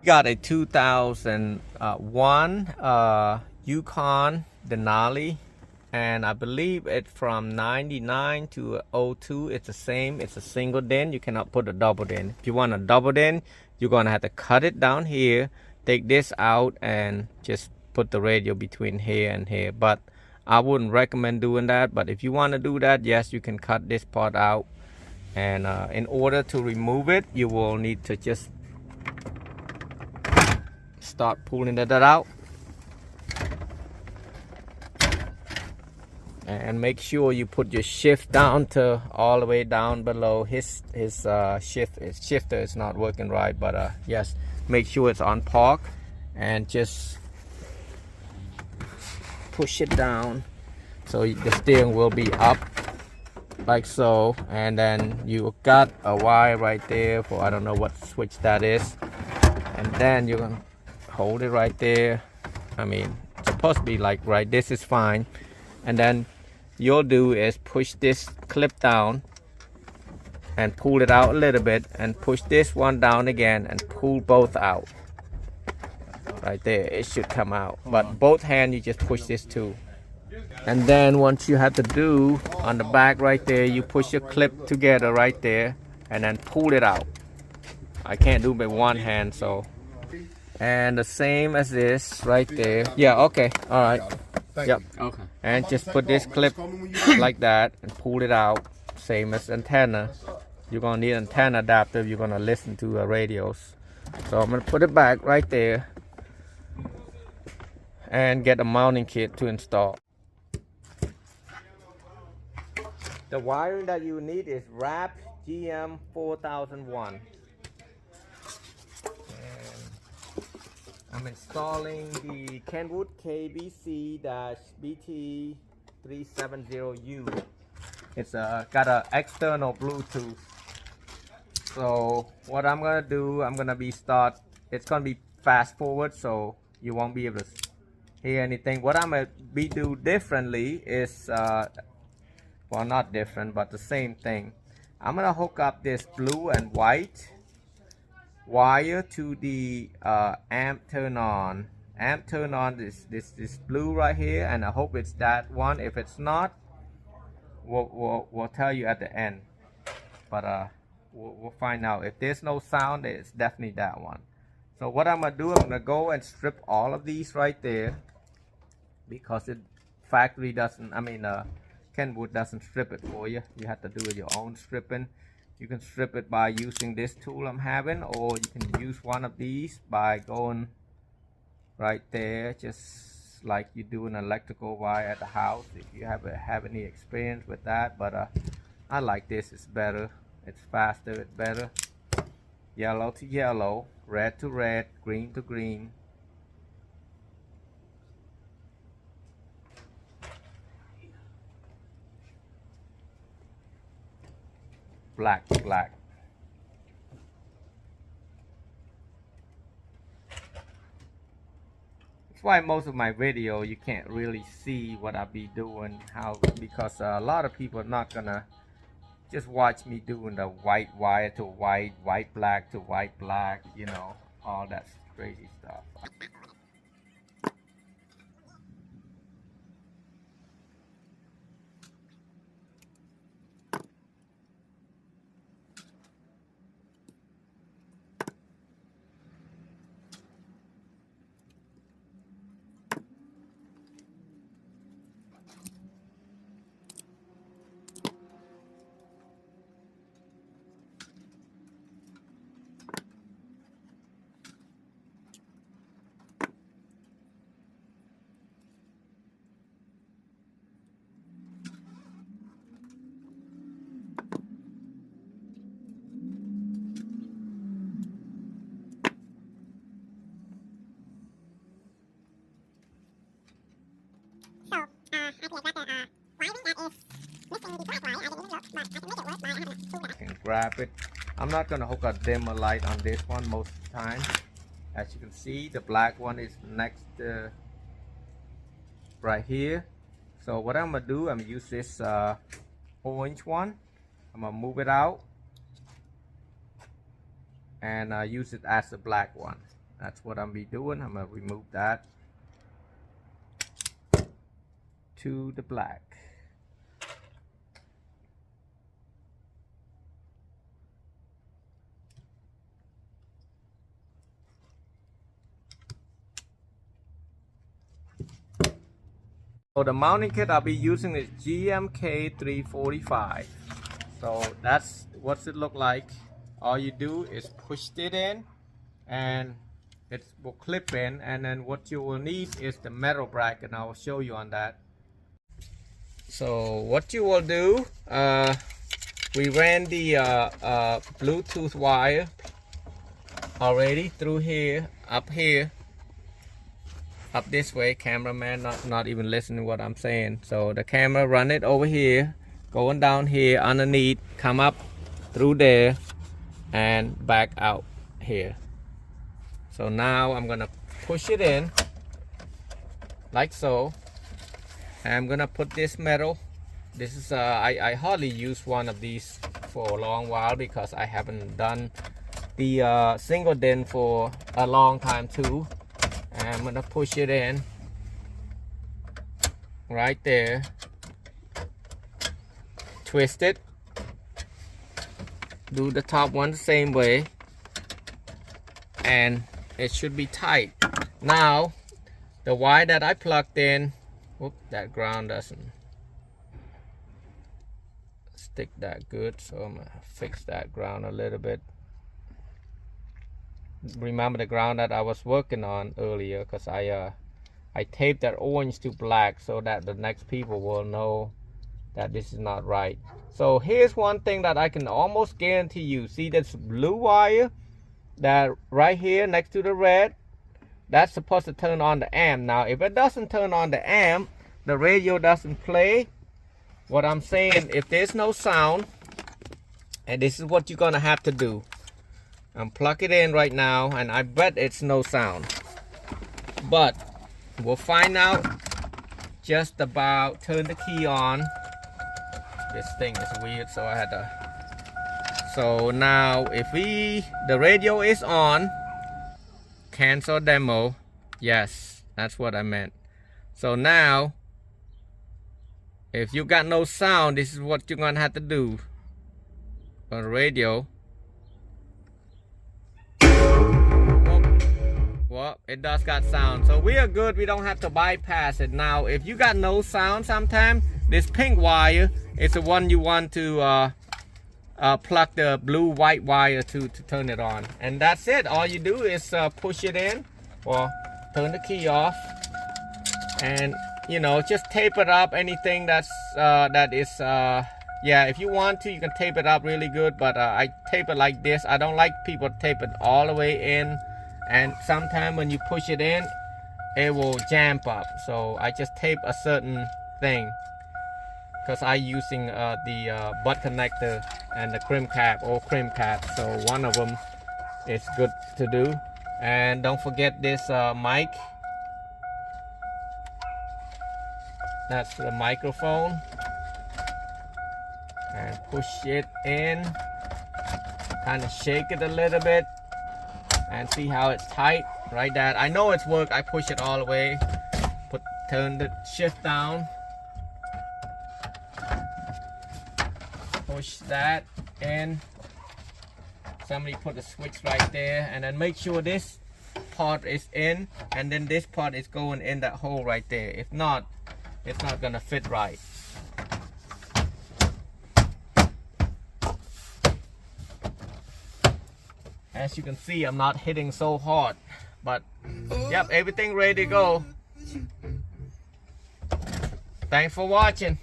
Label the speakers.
Speaker 1: Got a 2001 Yukon Denali, and I believe it's from 99 to 02. It's the same. It's a single din. You cannot put a double din. If you want a double din, you're gonna have to cut it down here, take this out, and just put the radio between here and here. But I wouldn't recommend doing that. But if you want to do that, yes, you can cut this part out. And in order to remove it, you will need to just start pulling that out, and make sure you put your shift down to all the way down below. His shifter is not working right, but yes, make sure it's on park and just push it down so the steering will be up like so. And then you got a wire right there for, I don't know what switch that is, and then you're gonna hold it right there. I mean, it's supposed to be like right, this is fine. And then you'll do is push this clip down and pull it out a little bit, and push this one down again and pull both out right there. It should come out, but both hands you just push this too. And then once you have to do on the back right there, you push your clip together right there and then pull it out. I can't do it with one hand, so. And the same as this right there. Yeah, okay, all right. Yep. Okay. And just put this clip like that and pull it out. Same as antenna. You're gonna need an antenna adapter if you're gonna listen to radios. So I'm gonna put it back right there and get a mounting kit to install. The wiring that you need is wrap GM 4001. I'm installing the Kenwood KBC-BT370U. It's got an external Bluetooth. So what I'm gonna do, it's gonna be fast forward, so you won't be able to hear anything. What I'm gonna do differently is, well, not different, but the same thing. I'm gonna hook up this blue and white wire to the amp turn on. Amp turn on this blue right here, and I hope it's that one. If it's not, we'll tell you at the end. But we'll find out. If there's no sound, it's definitely that one. So what I'm gonna do, I'm gonna go and strip all of these right there, because it factory doesn't, Kenwood doesn't strip it for you. You have to do your own stripping. You can strip it by using this tool I'm having, or you can use one of these by going right there, just like you do an electrical wire at the house, if you have any experience with that. But I like this. It's better, it's faster, it's better. Yellow to yellow, red to red, green to green. Black to black. That's why most of my video you can't really see what I be doing, because a lot of people are not gonna just watch me doing the white wire to white, white black to white black, you know, all that crazy stuff. Can grab it. I'm not gonna hook a dimmer light on this one most of the time. As you can see, the black one is next right here. So what I'm gonna do, I'm gonna use this orange one. I'm gonna move it out and use it as the black one. That's what I'm be doing. I'm gonna remove that to the black. So the mounting kit I'll be using is GMK 345. So that's what's it look like. All you do is push it in and it will clip in, and then what you will need is the metal bracket, and I will show you on that. So what you will do, we ran the Bluetooth wire already through here, up this way. Cameraman not even listening to what I'm saying. So the camera run it over here, going down here underneath, come up through there and back out here. So now I'm gonna push it in like so. I'm gonna put this metal. This is I hardly use one of these for a long while because I haven't done the single DIN for a long time too. And I'm gonna push it in right there, twist it, do the top one the same way, and it should be tight. Now the wire that I plugged in, whoop, that ground doesn't stick that good, so I'm gonna fix that ground a little bit. Remember the ground that I was working on earlier, because I taped that orange to black so that the next people will know that this is not right. So here's one thing that I can almost guarantee you. See this blue wire that right here next to the red? That's supposed to turn on the amp. Now if it doesn't turn on the amp, the radio doesn't play. What I'm saying, if there's no sound, and this is what you're gonna have to do. Unplug it in right now, and I bet it's no sound. But we'll find out just about. Turn the key on. This thing is weird, so I had to. So now if the radio is on, cancel demo. Yes, that's what I meant. So now if you got no sound, this is what you're gonna have to do on the radio. Well, it does got sound, so we are good. We don't have to bypass it. Now if you got no sound, sometime this pink wire is the one you want to plug the blue white wire to turn it on, and that's it. All you do is push it in or turn the key off, and you know, just tape it up. Anything that's yeah, if you want to, you can tape it up really good, but I tape it like this. I don't like people to tape it all the way in, and sometimes when you push it in, it will jam up. So I just tape a certain thing, because I using the butt connector and the crimp cap, or crimp cap, so one of them is good to do. And don't forget this mic. That's the microphone, and push it in, kind of shake it a little bit and see how it's tight. Right, that I know it's worked. I push it all the way, turn the shift down, push that in. Somebody put a switch right there, and then make sure this part is in, and then this part is going in that hole right there. If not, it's not gonna fit right. As you can see, I'm not hitting so hard, but yep, everything ready to go. Thanks for watching.